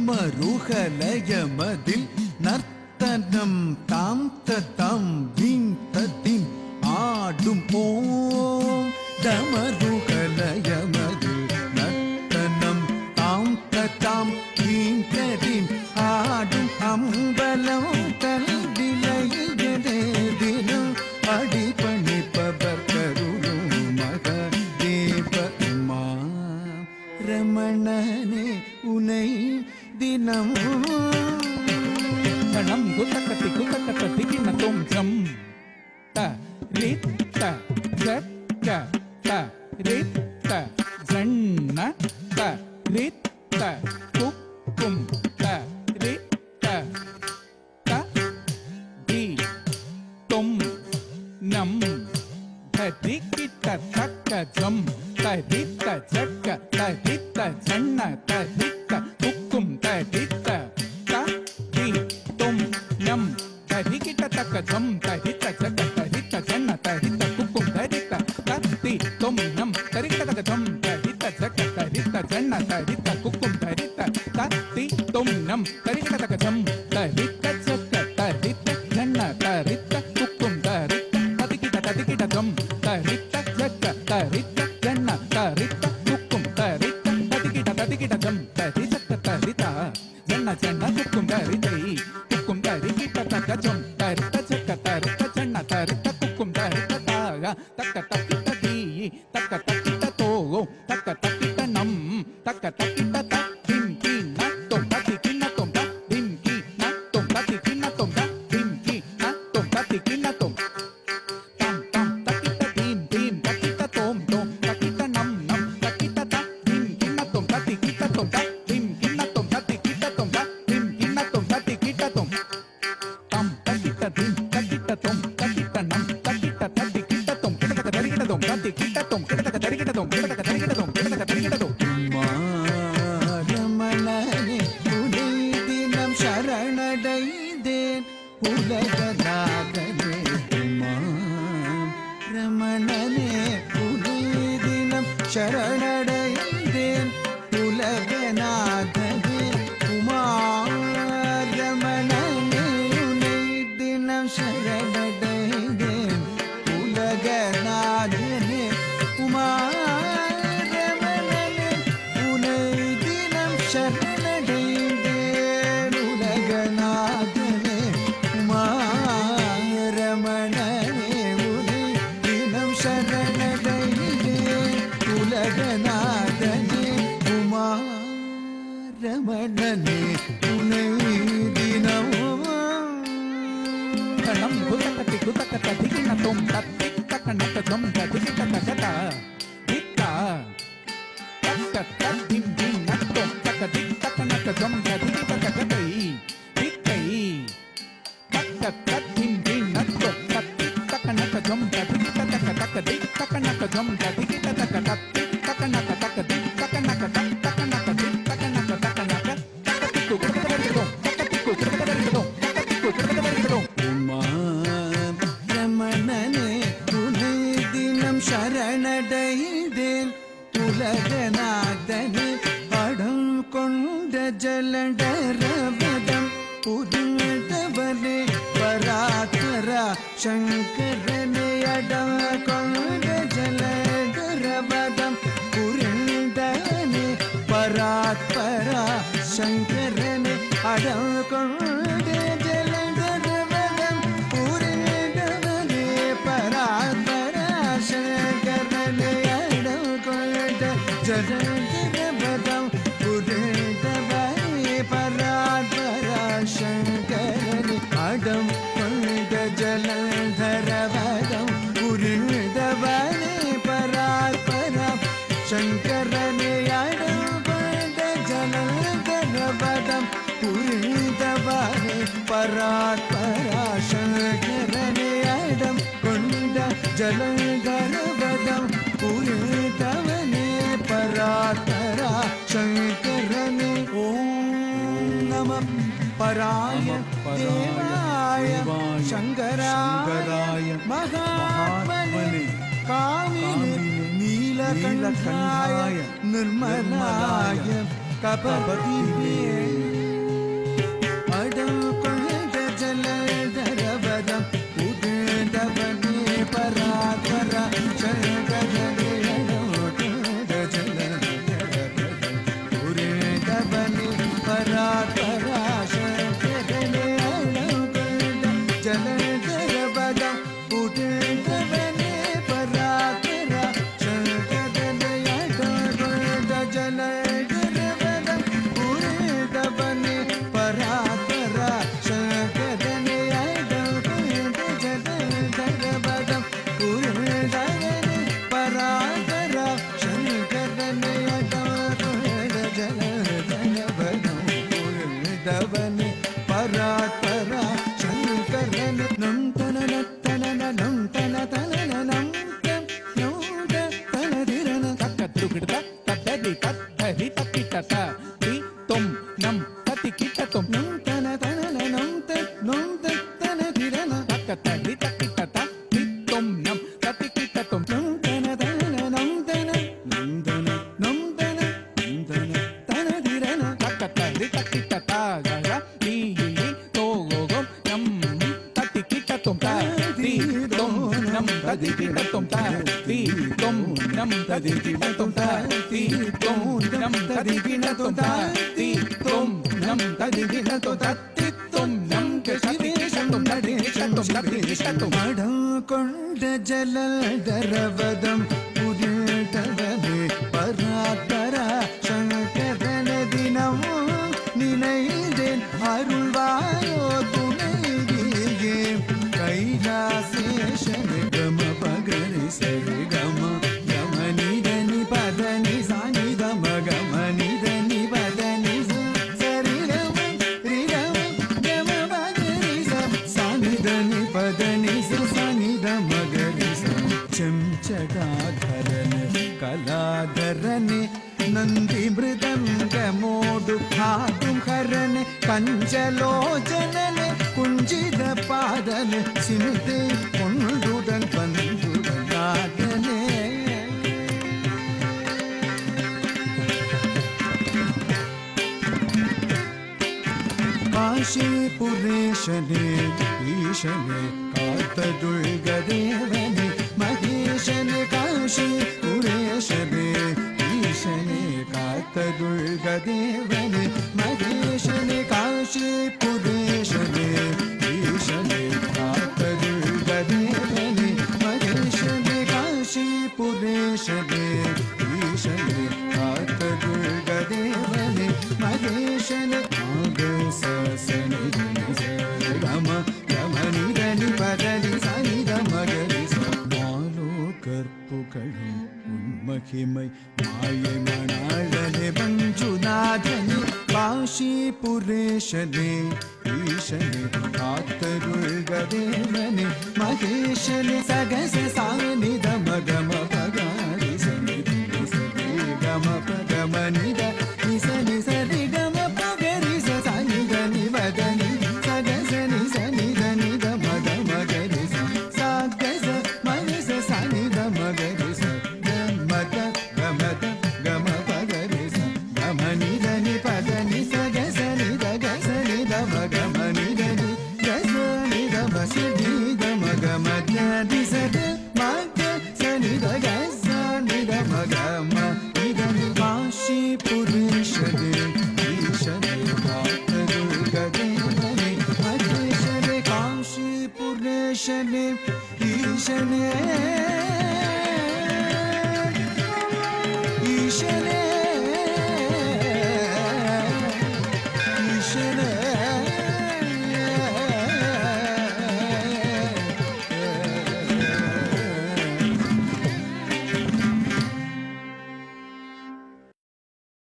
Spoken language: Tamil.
ഡമരുഹലയമതിൽ നർത്തനം താം തം ദിം തദിം ആടും ഓം ഡമരുഹലയമതിൽ നർത്തനം താം തം ദിം തദിം ആടും അമ്പലം കൽവിലയതേ ദിനം അടിപണിപ്പവർ കരുളും മഹദേവ ഉമാ രമണനെ ഉனை ദിനം கணம் குத்தக்கத்தி குத்தக்கத்த திகின தொம் த ரித்த ஜக்க த ரித்த ஜன்ன த ரித்த குக்கும் த ரித்த த தி தொம் நம் திகிட்ட தக்க ஜம் த ரித்த ஜக்க த ரித்த ஜன்ன த ரித்த குக்கும் த ரித்த த தி தொம் நம் தரிகிட்ட தக்க ஜம் தரித்த ஜக்க தரித்த ஜன்ன தரித்த குக்கும் தரித்த தத்தி தொம் நம் தரிகிட்ட தக்க ஜம் தரித்த ஜக்க தரித்த ஜன்ன தரித்த குக்கும் தரித்த தத்தி தொம் நம் தரிகிட்ட தக்க ஜம் தரித்த ஜக்க தரித்த ஜன்ன தரித்த குக்கும் தரித்த ததிகிட்ட ஜம் தரித்த ஜக்க தரித்த ஜன்ன தரித்த குக்கும் தரித்த ததிகிட்ட ஜம் தரித்த தரித்த ஜன்ன ஜன்ன குக்கும் தரித்தை குக்கும் தரிகிட்ட தக்க ஜம் தரித்த ஜக்க தரித்த ஜன்ன தரித்த குக்கும் தரித்த தாக தக்க தக்கிட்ட தீ தக்க தக்கிட்ட தோகோ தக்க தக்கிட்ட நம் தக்க தக்கிட்ட திம் கி நத்தொம் தத்தி கிண்ணத்தொம் திம் கி நத்தொம் தத்தி கிண்ணத்தொம் திம் கி நத்தொம் தத்தி கிண்ணத்தொம் தம் தம் தக்கிட்ட தீம் தீம் தக்கிட்ட தோம் தோம் தக்கிட்ட நம் நம் தக்கிட்ட திம் கிண்ணத்தொம் தத்தி கிட்டத்தொம் திம் கிண்ணத்தொம் தத்தி கிட்டத்தொம் திம் கிண்ணத்தொம் தத்தி கிட்டத்தொம் தம் தக்கிட்ட திம் தக்கிட்ட தொம் தக்கிட்ட நம் தக்கிட்ட தத்தி கிட்டத்தொம் கிட்டத்தக்க தரிகிட்டதொம் தத்தி கிட்டத்தொம் கிட்டத்தக்க தரிகிட்டதொம் கிட்டத்தக்க தரிகிட்டதொம் கிட்டத்தக்க தரிகிட்டதொம் ரமணனே உனை தினம் சரணடைந்தேன் உலகநாதனே உமா ரமணனே உனை தினம் சரணடைந்தேன் உலகநாதனே உமா ரமணனே உனை தினம் சரணடைந்தேன் உலகநாதனே உமா ரமணனே உனை தினம் சரணடைந்தேன் உலகநாதனே உமா ரமணனே உனை தினம் சரணடைந்தேன் உலகநாதனே உமா ரமணனே உனை தினம் கணம் குத்தக்கத்தி குத்தக்கத்த திகின தொம் தத்தி தக்க நக்க ஜம் திகிட்ட தக்கத தித்தா தக்க தத்திம் திம் நத்தொம் தக்க திக் தக்க நக்க ஜம் திகிட்ட தக்கதை தித்தை தக்க தத்திம் திம் நத்தொம் தத்தி தக்க நக்க ஜம் திகிட்ட தக்க தக்க திக் தக்க நக்க ஜம் திகிட்ட தக்க தத்தி தக்க நக்க தக்க திக் தக்க நக்க தக்க நக்க திக் தக்க நக்க தக்க நக்க தக்க திக்கு குத்தக்கதரிகதொம் தக்க திக்கு குத்தக்கதரிகதொம் தக்க திக்கு குத்தக்கதரிகதொம் உமா ரமணனே உனை தினம் சரணடைந்தேன் உலகநாதனே அடம் கொண்ட ஜலண்டரபதம் புதுந்தவனே பராத்பரா சங்கரனே அடம் கொண்ட ஜலண்டரபதம் புரிந்தனே பராத்பரா சங்கரனே அடம் கொண்ட ஜலண்டரபதம் புரிந்தவனே பராத்பரா சங்கரனே அடம் கொண்ட ஜலண்டரபதம் புரிந்தவனே பராத்பரா சங்கரனே அடம் கொண்ட ஜலந்தரபதம் புரிந்தவனே பராத்பரா சங்கரனே அடம் கொண்ட ஜலந்தரபதம் புரிந்தவனே பராத்பரா சங்கரனே அடம் கொண்ட ஜலந்தரபதம் புரிந்தவனே பராத்பரா சங்கரனே ஓம் நம பராய தேவாய சங்கராய மகாத்மனே காமினி நீலகண்டாய நிர்மலாய கபதிவே ಪರಾತ್ಪರ ಶಂಕರನೆ ಅಣುಕಂಡ ಜಲಧರ ಪದ ಪುಟೇಂದ್ರವನೆ ಪರಾತ್ಪರ ಶಂಕರನೆ ಅಣುಕಂಡ ಜಲಧರ ಪದ ಪುಟೇಂದ್ರವನೆ ಪರಾತ್ಪರ ಶಂಕರನೆ ಅಣುಕಂಡ ಜಲಧರ ಪದ ಪುಟೇಂದ್ರವನೆ ಪರಾತ್ಪರ ಶಂಕರನೆ ದವನೆ ಪರಾತ್ಪರ ಶಂಕರನ ನಂತನ ನತ್ತನ ನಂತನ ತನನ ನಂತ ನೌದ ತನದಿರನ ತಕ್ಕತ್ತು ಗಿಡದ ತದ್ದರಿ ತದ್ದರಿ ತಕ್ಕಿಟ್ಟ ತಿ ತೊಂ ನಂ ತತಿ ಕಿಟ್ಟ ತೊಂ ನಂತನ ತನನ ನಂತ ನೌದ ತನದಿರನ ತಕ್ಕತ್ತಡಿ ತಕ್ಕಿಟ್ಟ ತಿ ತೊಂ ನಂ ತತಿ ಕಿಟ್ಟ ತೊಂ ನಂತನ ತನನ ನಂತನ ನಂದನ ನಂದನ ನಂದನ ತನದಿರನ ತಕ್ಕತ್ತಡಿ ತಕ್ಕಿಟ್ಟ ಗಗ ತಿ ತೋಗೋ ನಂ ತತಿ ಕಿಟ್ಟ ತೊಂ ತಿ ತೊಂ ನಂ ತತಿ ಕಿಟ್ಟ ತೊಂ ತಿ ತೊಂ ನಂ ತತಿ ಕಿಟ್ಟ ತೊಂ ತಿ ತೊಂ ನಂ ತತಿ ಕಿಟ್ಟ ತೊಂ ತಿ ತೊಂ ನಂ ತತಿ ಕಿಟ್ಟ ತೊಂ ತತಿ ತೊಂ ನಂ ಕಶತಿ ಶತಂ ತತಿ ಶತಂ ತತಿ ಶತಂ ಮಡಕೊಂಡ ಜಲಧರವದಂ ಪುರಿಟವನೆ ಪರಾತ್ಪರ ಶಂಕರನ ದಿನವೂ நினைந்தேன் அருள்வாயோ துணையே கைலாசேஷன் கம பகரி சரி கம கமனிதனி பதனி சானி தம கமனிதனி பதனி சரி கம ரிகம கம பகரி சானிதனி பதனி சானி தம கரி ಚಂಚಟಾಧರನ ಕಲಾಧರನೆ ನಂದಿ ಮೃದಂಗ ಮೋಡು ಹಾಡು ಹರನೆ ಕಂಚಲೋಚನನೆ ಕುಂಜಿದ ಪಾದನೆ ಸಿಮಿತೆ ಕೊಂಡುದನ್ ಬಂದುದನಾದನೆ ಕಾಶೀಪುರೇಶನೆ ಈಶನೆ ಕಾತದುರ್ಗದೇವನೆ ಮಹೇಶನೆ ಕಾಶೀಪುರೇಶನೆ ಈಶನೆ ಕಾತದುರ್ಗದೇವನೆ ಮಹೇಶನೆ ಕಾಶೀಪುರೇಶನೆ ಈಶನೆ ಕಾತದುರ್ಗದೇವನೆ ಮಹೇಶನೆ ಕಾಶೀಪುರೇಶನೆ ಈಶನೆ ಕಾತದುರ್ಗದೇವನೆ ಮಹೇಶನೆ ಸನಿ ಗಮ ಗಮನಿದನಿ ಪದನಿ ಸನಿ ಗಮಗರಿ ಮಾಲೋ ಕರ್ಪುಗಳು ಉನ್ಮಹಿಮೈ ಮಾಯೆ ಮಣಾಳನೆ ಮಂಜುನಾಥನೆ ಕಾಶೀಪುರೇಶನೆ ಈಶನೆ ಕಾತರುಳ್ಗದೇವನೆ ಮಹೇಶನೆ ಸಗಸ ಸಾನಿದ ಮಗಮ ಪಗಾರಿ ಸನಿ ಸರಿ ಗಮ ಪಗಮನಿದ ನಿಸನಿ ಸರಿ ಗಮ ಪಗರಿ ಸನಿ ಧನಿ ವದನಿ ಸಗಸನಿ ಸನಿ ಧನಿ ದ ಮಗ ಮಗರಿ ಸಗಸ ಮಗಸ ಸನಿ ದ ಮಗರಿ ಸ ಗಮತ ಗಮತ ಗಮ ಪಗರಿ ಸ ಗಮನಿ ಧನಿ ಪದನಿ ಸಗಸನಿ ದ ಗಸನಿ ದ ಮಗ ಮನಿ ಧನಿ ಗಸನಿ ದ ಬಸನಿ ದ ಮಗ ಮದ ದಿ ಸದ ಮಗ ಸನಿ ದ ಗಸನಿ ದ ಮಗ ಮ ಇದನಿ ಕಾಶೀಪುರೇಶನೆ ಈಶನೆ ಕಾತದುರ್ಗದೇವನೆ ಮಹೇಶನೆ ಕಾಶೀಪುರೇಶನೆ ಈಶನೆ